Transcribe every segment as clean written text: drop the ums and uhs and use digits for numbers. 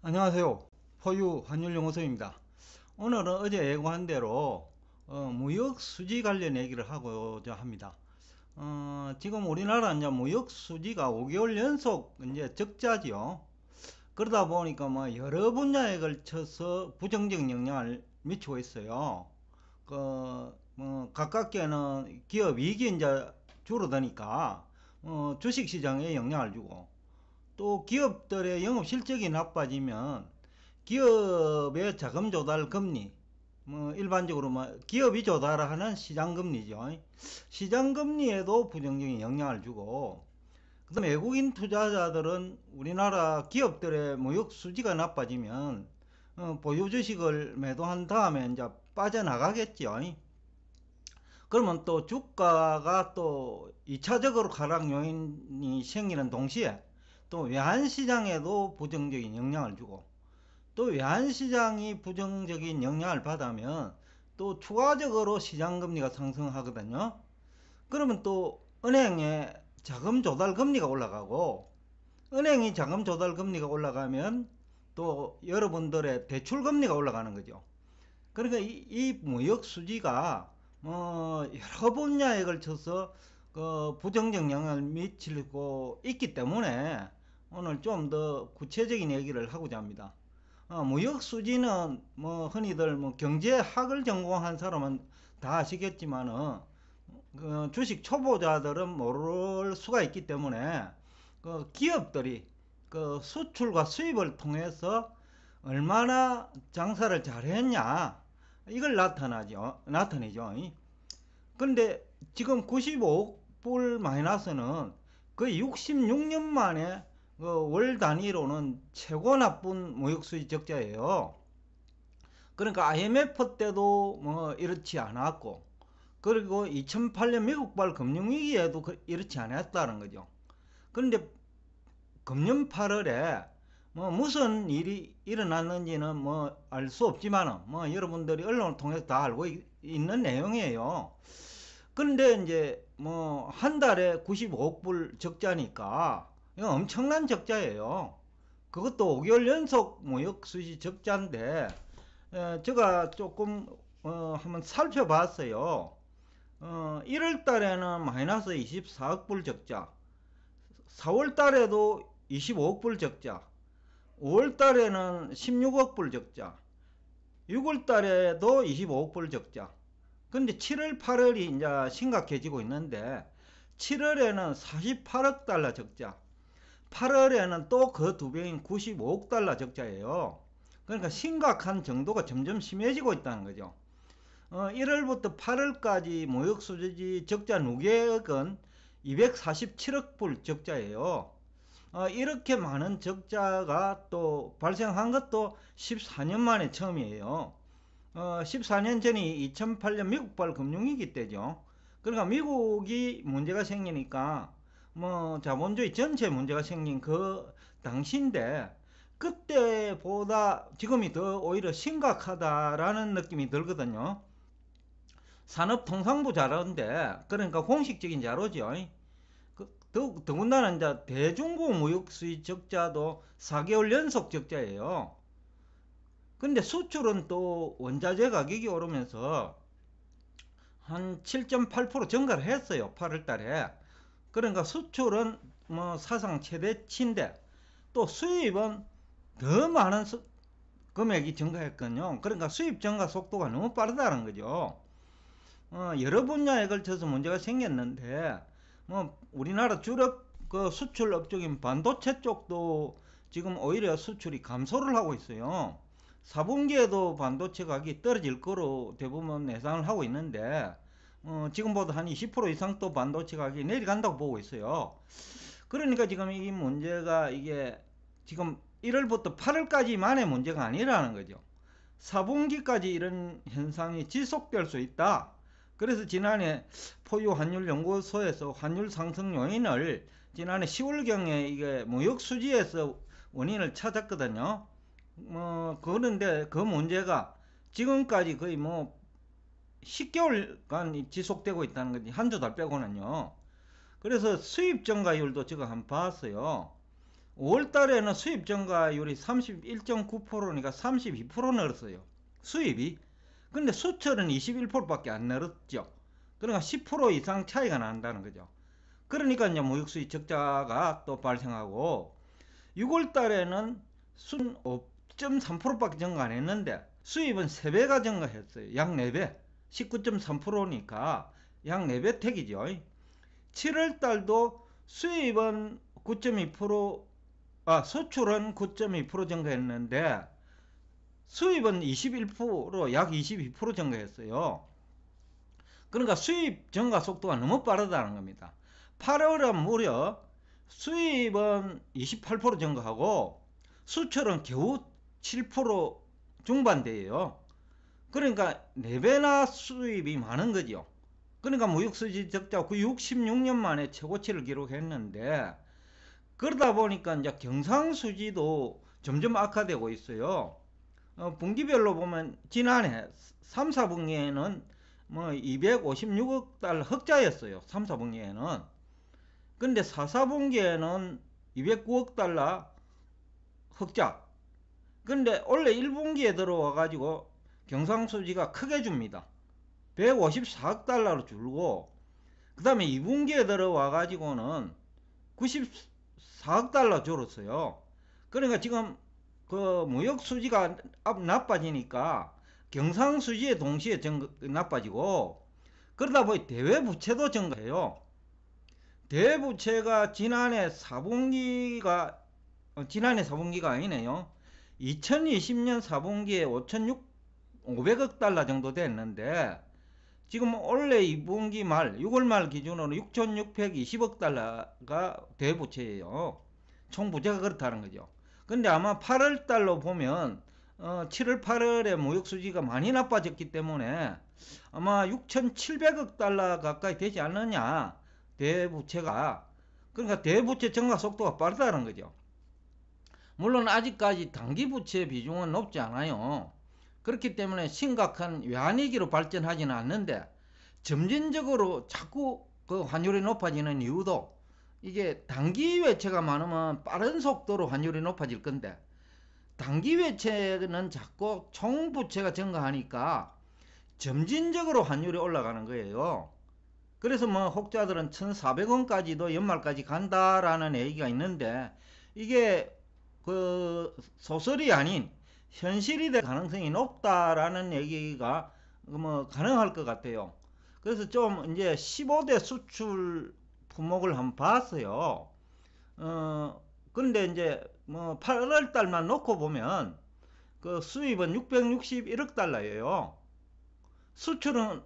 안녕하세요. 포유 환율연구소입니다. 오늘은 어제 예고한 대로 무역 수지 관련 얘기를 하고자 합니다. 지금 우리나라 이제 무역 수지가 5개월 연속 이제 적자지요. 그러다 보니까 뭐 여러 분야에 걸쳐서 부정적 영향을 미치고 있어요. 가깝게는 기업 이익이 이제 줄어드니까 주식 시장에 영향을 주고, 또 기업들의 영업 실적이 나빠지면 기업의 자금 조달 금리, 일반적으로 기업이 조달하는 시장 금리죠. 시장 금리에도 부정적인 영향을 주고, 그다음 외국인 투자자들은 우리나라 기업들의 무역 수지가 나빠지면 보유 주식을 매도한 다음에 이제 빠져나가겠죠. 그러면 또 주가가 또 2차적으로 하락 요인이 생기는 동시에 또 외환시장에도 부정적인 영향을 주고, 또 외환시장이 부정적인 영향을 받으면 또 추가적으로 시장금리가 상승하거든요. 그러면 또 은행의 자금 조달 금리가 올라가고, 은행이 자금 조달 금리가 올라가면 또 여러분들의 대출 금리가 올라가는 거죠. 그러니까 이 무역 수지가 여러 분야에 걸쳐서 그 부정적 영향을 미치고 있기 때문에 오늘 좀 더 구체적인 얘기를 하고자 합니다. 무역 수지는 흔히들 경제학을 전공한 사람은 다 아시겠지만은 그 주식 초보자들은 모를 수가 있기 때문에 그 기업들이 그 수출과 수입을 통해서 얼마나 장사를 잘했냐, 이걸 나타내죠. 그런데 지금 95억 불 마이너스는 거의 66년 만에 월 단위로는 최고 나쁜 무역수지 적자예요. 그러니까 IMF 때도 이렇지 않았고, 그리고 2008년 미국발 금융위기에도 이렇지 않았다는 거죠. 그런데 금년 8월에 무슨 일이 일어났는지는 알 수 없지만 여러분들이 언론을 통해서 다 알고 있는 내용이에요. 그런데 이제 한 달에 95억 불 적자니까 이거 엄청난 적자예요. 그것도 5개월 연속 무역 수지 적자인데, 제가 조금 한번 살펴봤어요. 1월 달에는 마이너스 24억 불 적자, 4월 달에도 25억 불 적자, 5월 달에는 16억 불 적자, 6월 달에도 25억 불 적자. 근데 7월, 8월이 이제 심각해지고 있는데, 7월에는 48억 달러 적자, 8월에는 또 그 두 배인 95억 달러 적자예요. 그러니까 심각한 정도가 점점 심해지고 있다는 거죠. 1월부터 8월까지 무역수지 적자 누계액은 247억 불 적자예요. 이렇게 많은 적자가 또 발생한 것도 14년 만에 처음이에요. 14년 전이 2008년 미국발 금융위기 때죠. 그러니까 미국이 문제가 생기니까 자본주의 전체 문제가 생긴 그 당시인데, 그때보다 지금이 더 오히려 심각하다라는 느낌이 들거든요. 산업통상부 자료인데, 그러니까 공식적인 자료죠. 더군다나 이제 대중국 무역 수입 적자도 4개월 연속 적자예요. 근데 수출은 또 원자재 가격이 오르면서 한 7.8% 증가를 했어요. 8월 달에. 그러니까 수출은 사상 최대치인데, 또 수입은 더 많은 금액이 증가했거든요. 그러니까 수입 증가 속도가 너무 빠르다는 거죠. 여러 분야에 걸쳐서 문제가 생겼는데, 우리나라 주력 그 수출 업종인 반도체 쪽도 지금 오히려 수출이 감소를 하고 있어요. 4분기에도 반도체 가격이 떨어질 거로 대부분 예상을 하고 있는데, 지금보다 한 20% 이상 또 반도체 가격이 내려간다고 보고 있어요. 그러니까 지금 이 문제가 이게 지금 1월부터 8월까지만의 문제가 아니라는 거죠. 4분기까지 이런 현상이 지속될 수 있다. 그래서 지난해 포유 환율연구소에서 환율 상승 요인을 지난해 10월경에 이게 무역 수지에서 원인을 찾았거든요. 그런데 그 문제가 지금까지 거의 10개월간 지속되고 있다는 거지. 한두 달 빼고는요. 그래서 수입 증가율도 제가 한번 봤어요. 5월 달에는 수입 증가율이 31.9%니까 32% 늘었어요. 수입이. 근데 수출은 21%밖에 안 늘었죠. 그러니까 10% 이상 차이가 난다는 거죠. 그러니까 이제 무역수지 적자가 또 발생하고, 6월 달에는 순 5.3%밖에 증가 안 했는데 수입은 3배가 증가했어요. 약 4배. 19.3%니까 약 4배 택이죠. 7월 달도 수입은 9.2%, 수출은 9.2% 증가했는데 수입은 21%, 약 22% 증가했어요. 그러니까 수입 증가 속도가 너무 빠르다는 겁니다. 8월은 무려 수입은 28% 증가하고 수출은 겨우 7% 중반대예요. 그러니까 4배나 수입이 많은 거죠. 그러니까 무역수지 적자 66년 만에 최고치를 기록했는데, 그러다 보니까 이제 경상수지도 점점 악화되고 있어요. 분기별로 보면 지난해 3, 4분기에는 뭐 256억 달러 흑자였어요. 3, 4분기에는. 근데 4, 4분기에는 209억 달러 흑자. 근데 원래 1분기에 들어와 가지고 경상수지가 크게 줍니다. 154억 달러로 줄고, 그 다음에 2분기에 들어와 가지고는 94억 달러 줄었어요. 그러니까 지금 그 무역 수지가 나빠지니까 경상 수지에 동시에 나빠지고, 그러다 보니 대외 부채도 증가해요. 대외 부채가 지난해 4분기가 아니네요. 2020년 4분기에 5,500억 달러 정도 됐는데 지금 올해 2분기 말 6월 말 기준으로 6,620억 달러가 대부채예요. 총 부채가 그렇다는 거죠. 근데 아마 8월 달로 보면 7월 8월에 무역 수지가 많이 나빠졌기 때문에 아마 6,700억 달러 가까이 되지 않느냐, 대부채가. 그러니까 대부채 증가 속도가 빠르다는 거죠. 물론 아직까지 단기 부채 비중은 높지 않아요. 그렇기 때문에 심각한 외환위기로 발전하지는 않는데, 점진적으로 자꾸 그 환율이 높아지는 이유도, 이게 단기 외채가 많으면 빠른 속도로 환율이 높아질 건데 단기 외채는 자꾸 총부채가 증가하니까 점진적으로 환율이 올라가는 거예요. 그래서 뭐 혹자들은 1,400원까지도 연말까지 간다라는 얘기가 있는데, 이게 그 소설이 아닌 현실이 될 가능성이 높다라는 얘기가 뭐 가능할 것 같아요. 그래서 좀 이제 15대 수출 품목을 한번 봤어요. 그런데 이제 뭐 8월 달만 놓고 보면 그 수입은 661억 달러예요. 수출은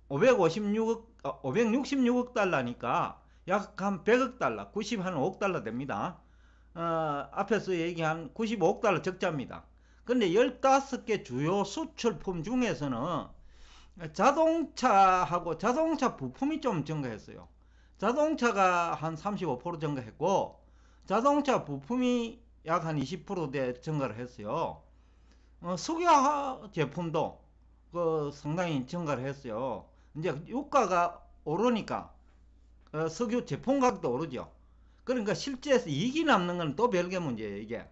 566억 달러니까 약 한 100억 달러, 95억 달러 됩니다. 앞에서 얘기한 95억 달러 적자입니다. 근데 15개 주요 수출품 중에서는 자동차하고 자동차 부품이 좀 증가했어요. 자동차가 한 35% 증가했고 자동차 부품이 약 한 20%대 증가를 했어요. 석유 제품도 상당히 증가를 했어요. 이제 유가가 오르니까 석유 제품 가격도 오르죠. 그러니까 실제에서 이익이 남는 건 또 별개 문제예요. 이게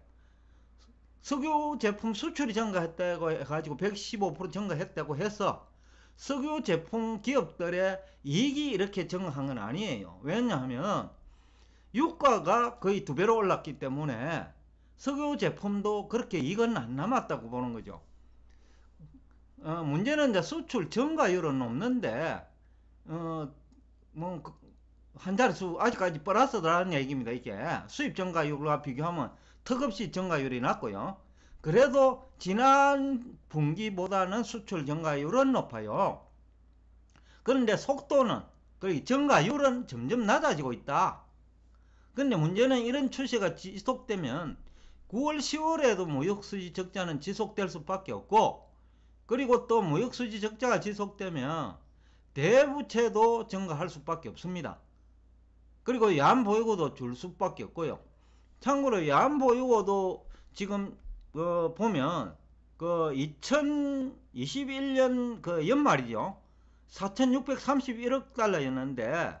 석유 제품 수출이 증가했다고 해가지고 115% 증가했다고 해서 석유 제품 기업들의 이익이 이렇게 증가한 건 아니에요. 왜냐하면 유가가 거의 2배로 올랐기 때문에 석유 제품도 그렇게 이익은 안 남았다고 보는 거죠. 문제는 이제 수출 증가율은 높는데 뭐 한 자릿수 아직까지 플러스라는 얘기입니다. 이게 수입 증가율과 비교하면 턱없이 증가율이 낮고요. 그래도 지난 분기보다는 수출 증가율은 높아요. 그런데 속도는, 그리고 증가율은 점점 낮아지고 있다. 근데 문제는 이런 추세가 지속되면 9월, 10월에도 무역수지 적자는 지속될 수밖에 없고, 그리고 또 무역수지 적자가 지속되면 대부채도 증가할 수밖에 없습니다. 그리고 야한보유고도 줄 수밖에 없고요. 참고로 야한보유고도 지금 보면 2021년 연말이죠. 4,631억 달러였는데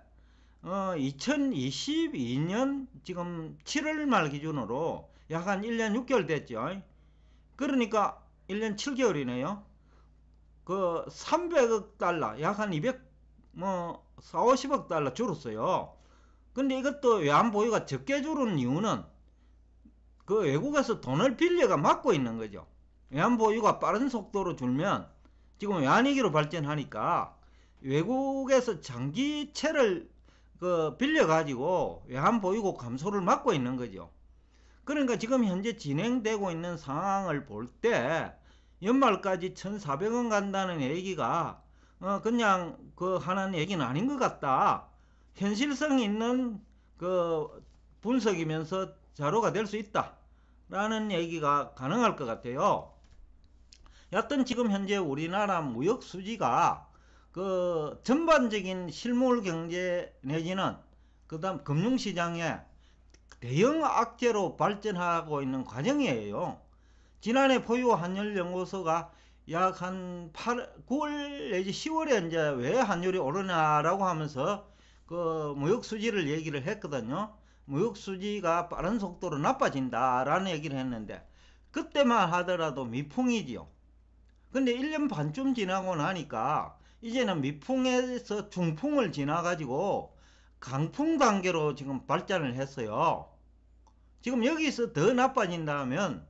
2022년 지금 7월 말 기준으로 약 한 1년 6개월 됐죠. 그러니까 1년 7개월이네요. 그 300억 달러, 약 한 200, 4, 50억 달러 줄었어요. 근데 이것도 외환 보유가 적게 줄은 이유는 그 외국에서 돈을 빌려가 막고 있는 거죠. 외환 보유가 빠른 속도로 줄면 지금 외환위기로 발전하니까 외국에서 장기채를 빌려가지고 외환 보유고 감소를 막고 있는 거죠. 그러니까 지금 현재 진행되고 있는 상황을 볼 때 연말까지 1,400원 간다는 얘기가 그냥 하는 얘기는 아닌 것 같다. 현실성 있는 분석이면서 자료가 될 수 있다. 라는 얘기가 가능할 것 같아요. 여하튼 지금 현재 우리나라 무역 수지가 전반적인 실물 경제 내지는 그다음 금융시장에 대형 악재로 발전하고 있는 과정이에요. 지난해 포유 환율 연구소가 약 한 9월 내지 10월에 이제 왜 환율이 오르냐라고 하면서 무역 수지를 얘기를 했거든요. 무역 수지가 빠른 속도로 나빠진다라는 얘기를 했는데 그때만 하더라도 미풍이지요. 근데 1년 반쯤 지나고 나니까 이제는 미풍에서 중풍을 지나가지고 강풍 단계로 지금 발전을 했어요. 지금 여기서 더 나빠진다면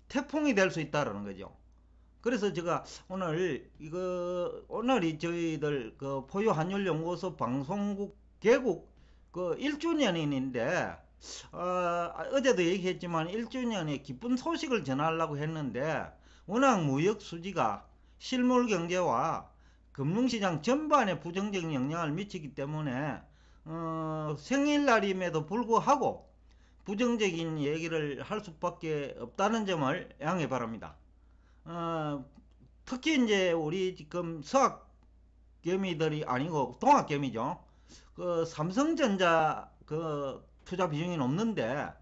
태풍이 될 수 있다는 거죠. 그래서 제가 오늘이 저희들 포유 환율 연구소 방송국 개국 1주년인데 어제도 얘기했지만 1주년에 기쁜 소식을 전하려고 했는데 워낙 무역 수지가 실물 경제와 금융시장 전반에 부정적인 영향을 미치기 때문에 생일날임에도 불구하고 부정적인 얘기를 할 수밖에 없다는 점을 양해 바랍니다. 특히 이제 우리 지금 서학개미들이 아니고 동학개미죠. 삼성전자 투자 비중이 높는데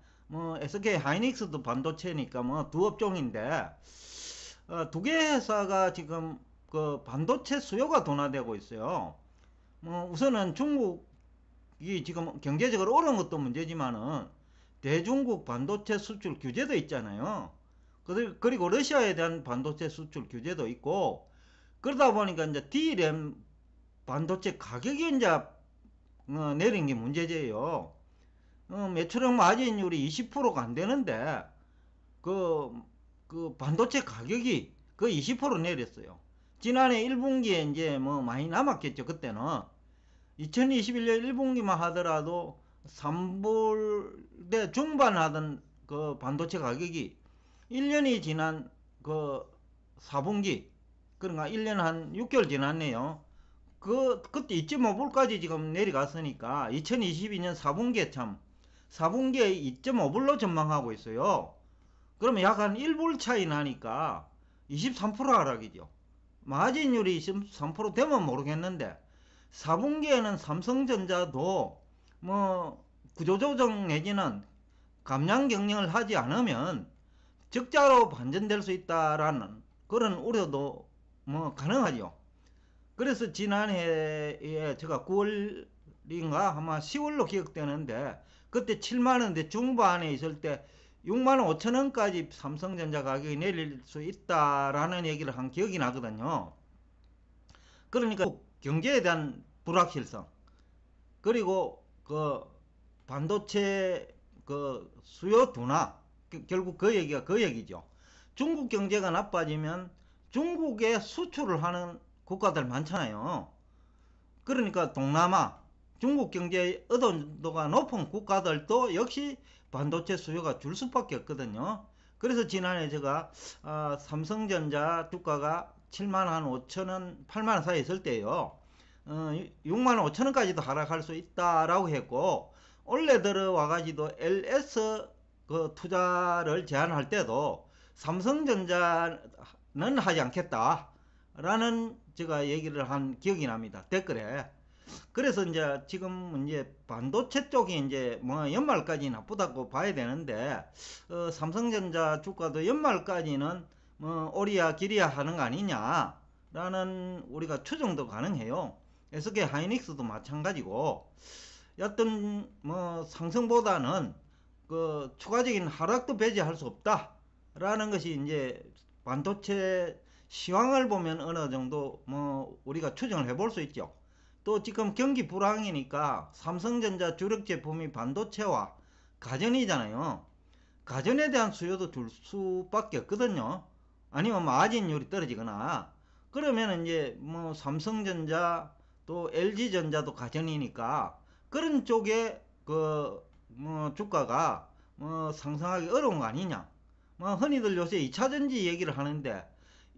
SK 하이닉스도 반도체니까 두 업종인데 두 개 회사가 지금 반도체 수요가 둔화되고 있어요. 우선은 중국이 지금 경제적으로 어려운 것도 문제지만은 대중국 반도체 수출 규제도 있잖아요. 그리고 러시아에 대한 반도체 수출 규제도 있고 그러다 보니까 이제 DRAM 반도체 가격이 이제 내린 게 문제제요. 매출형 마진율이 20%가 안 되는데 반도체 가격이 거의 20% 내렸어요. 지난해 1분기에 이제 많이 남았겠죠. 그때는 2021년 1분기만 하더라도 3불대 중반 하던 반도체 가격이 1년이 지난 4분기 그러니까 1년 한 6개월 지났네요. 그때 2.5불까지 지금 내려갔으니까 2022년 4분기에 4분기에 2.5불로 전망하고 있어요. 그러면 약 한 1불 차이 나니까 23% 하락이죠. 마진율이 23% 되면 모르겠는데 4분기에는 삼성전자도 구조조정 내지는 감량 경영을 하지 않으면 적자로 반전될 수 있다라는 그런 우려도 가능하죠. 그래서 지난해에 제가 9월인가 아마 10월로 기억되는데 그때 7만원대 중반에 있을 때 6만 5천원까지 삼성전자 가격이 내릴 수 있다라는 얘기를 한 기억이 나거든요. 그러니까 경제에 대한 불확실성 그리고 반도체 수요 둔화 결국 그 얘기가 그 얘기죠. 중국 경제가 나빠지면 중국에 수출을 하는 국가들 많잖아요. 그러니까 동남아 중국 경제의 의존도가 높은 국가들도 역시 반도체 수요가 줄 수밖에 없거든요. 그래서 지난해 제가 삼성전자 주가가 7만 한 5천원 8만원 사이에 있을 때요 6만 5천원까지도 하락할 수 있다라고 했고 올해 들어와가지고 LS 투자를 제안할 때도 삼성전자는 하지 않겠다 라는 제가 얘기를 한 기억이 납니다. 댓글에. 그래서 이제 지금 이제 반도체 쪽이 이제 연말까지 나쁘다고 봐야 되는데 삼성전자 주가도 연말까지는 오리야 기리야 하는 거 아니냐 라는 우리가 추정도 가능해요. SK 하이닉스도 마찬가지고 어떤 뭐 상승보다는 그 추가적인 하락도 배제할 수 없다라는 것이 이제 반도체 시황을 보면 어느 정도 뭐 우리가 추정을 해볼 수 있죠. 또 지금 경기 불황이니까 삼성전자 주력 제품이 반도체와 가전이잖아요. 가전에 대한 수요도 줄 수밖에 없거든요. 아니면 마진율이 떨어지거나 그러면 이제 뭐 삼성전자 또 LG전자도 가전이니까 그런 쪽에 그 뭐 주가가 뭐 상승하기 어려운 거 아니냐. 뭐 흔히들 요새 2차전지 얘기를 하는데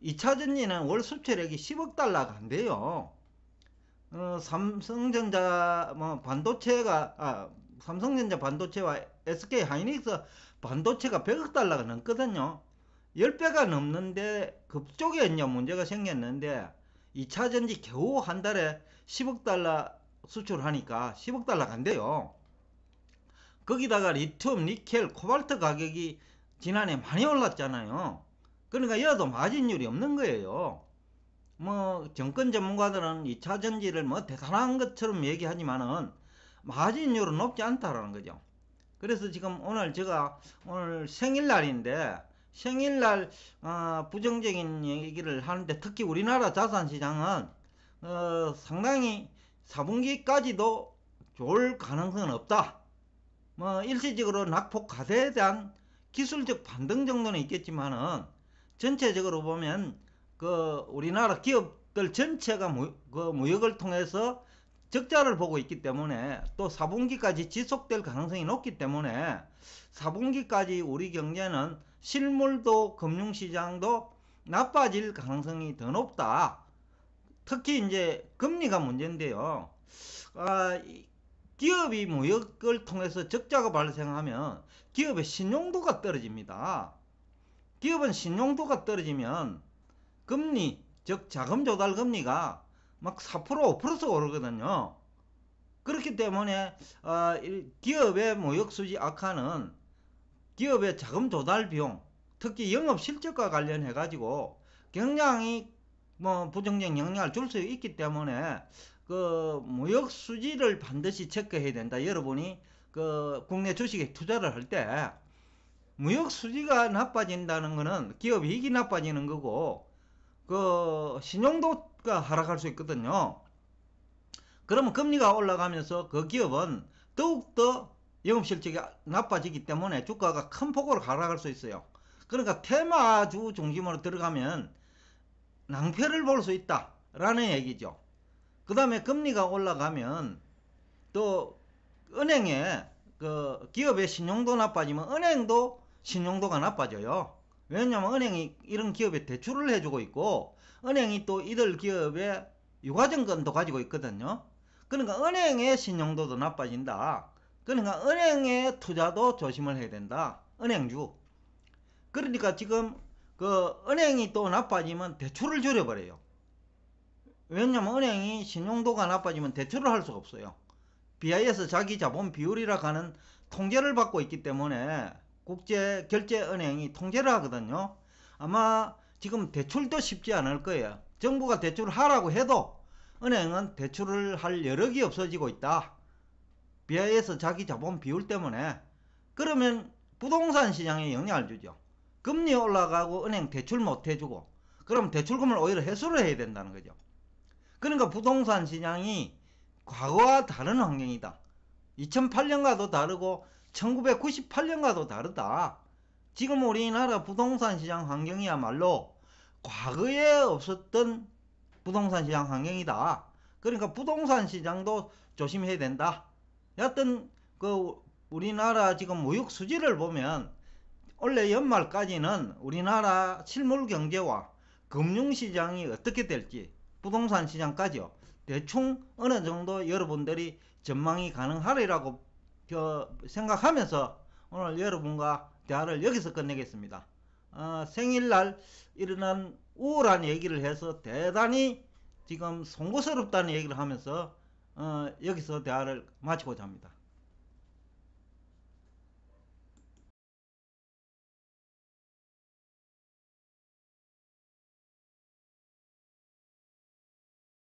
2차전지는 월 수출액이 10억 달러가 안 돼요. 삼성전자 뭐 반도체가 삼성전자 반도체와 SK 하이닉스 반도체가 100억 달러가 넘거든요. 10배가 넘는데 그쪽에 이제 문제가 생겼는데 2차전지 겨우 한 달에 10억 달러 수출하니까 10억 달러가 안 돼요. 거기다가 리튬, 니켈, 코발트 가격이 지난해 많이 올랐잖아요. 그러니까 여도 마진율이 없는 거예요. 뭐 정권 전문가들은 2차 전지를 뭐 대단한 것처럼 얘기하지만은 마진율은 높지 않다라는 거죠. 그래서 지금 오늘 제가 오늘 생일날인데 생일날 부정적인 얘기를 하는데 특히 우리나라 자산시장은 상당히 4분기까지도 좋을 가능성은 없다. 뭐 일시적으로 낙폭 가세에 대한 기술적 반등 정도는 있겠지만은 전체적으로 보면 그 우리나라 기업들 전체가 그 무역을 통해서 적자를 보고 있기 때문에 또 4분기까지 지속될 가능성이 높기 때문에 4분기까지 우리 경제는 실물도 금융시장도 나빠질 가능성이 더 높다. 특히 이제 금리가 문제인데요. 기업이 무역을 통해서 적자가 발생하면 기업의 신용도가 떨어집니다. 기업은 신용도가 떨어지면 금리, 즉 자금 조달 금리가 막 4%, 5%씩 오르거든요. 그렇기 때문에 기업의 무역 수지 악화는 기업의 자금 조달 비용, 특히 영업 실적과 관련해 가지고 굉장히 뭐 부정적 영향을 줄 수 있기 때문에 그 무역 수지를 반드시 체크해야 된다. 여러분이 그 국내 주식에 투자를 할 때 무역 수지가 나빠진다는 것은 기업 이익이 나빠지는 거고 그 신용도가 하락할 수 있거든요. 그러면 금리가 올라가면서 그 기업은 더욱더 영업실적이 나빠지기 때문에 주가가 큰 폭으로 하락할 수 있어요. 그러니까 테마주 중심으로 들어가면 낭패를 볼 수 있다라는 얘기죠. 그 다음에 금리가 올라가면 또 은행에 그 기업의 신용도 나빠지면 은행도 신용도가 나빠져요. 왜냐하면 은행이 이런 기업에 대출을 해주고 있고 은행이 또 이들 기업의 유가증권도 가지고 있거든요. 그러니까 은행의 신용도도 나빠진다. 그러니까 은행의 투자도 조심을 해야 된다. 은행주. 그러니까 지금 그 은행이 또 나빠지면 대출을 줄여버려요. 왜냐면 은행이 신용도가 나빠지면 대출을 할 수가 없어요. BIS 자기 자본 비율이라 하는 통제를 받고 있기 때문에 국제결제은행이 통제를 하거든요. 아마 지금 대출도 쉽지 않을 거예요. 정부가 대출을 하라고 해도 은행은 대출을 할 여력이 없어지고 있다. BIS 자기 자본 비율 때문에. 그러면 부동산 시장에 영향을 주죠. 금리 올라가고 은행 대출 못 해주고 그럼 대출금을 오히려 회수를 해야 된다는 거죠. 그러니까 부동산 시장이 과거와 다른 환경이다. 2008년과도 다르고 1998년과도 다르다. 지금 우리나라 부동산 시장 환경이야말로 과거에 없었던 부동산 시장 환경이다. 그러니까 부동산 시장도 조심해야 된다. 여하튼 그 우리나라 지금 무역 수지를 보면 올해 연말까지는 우리나라 실물 경제와 금융시장이 어떻게 될지 부동산 시장까지요. 대충 어느 정도 여러분들이 전망이 가능하리라고 생각하면서 오늘 여러분과 대화를 여기서 끝내겠습니다. 생일날 일어난 우울한 얘기를 해서 대단히 지금 송구스럽다는 얘기를 하면서 여기서 대화를 마치고자 합니다.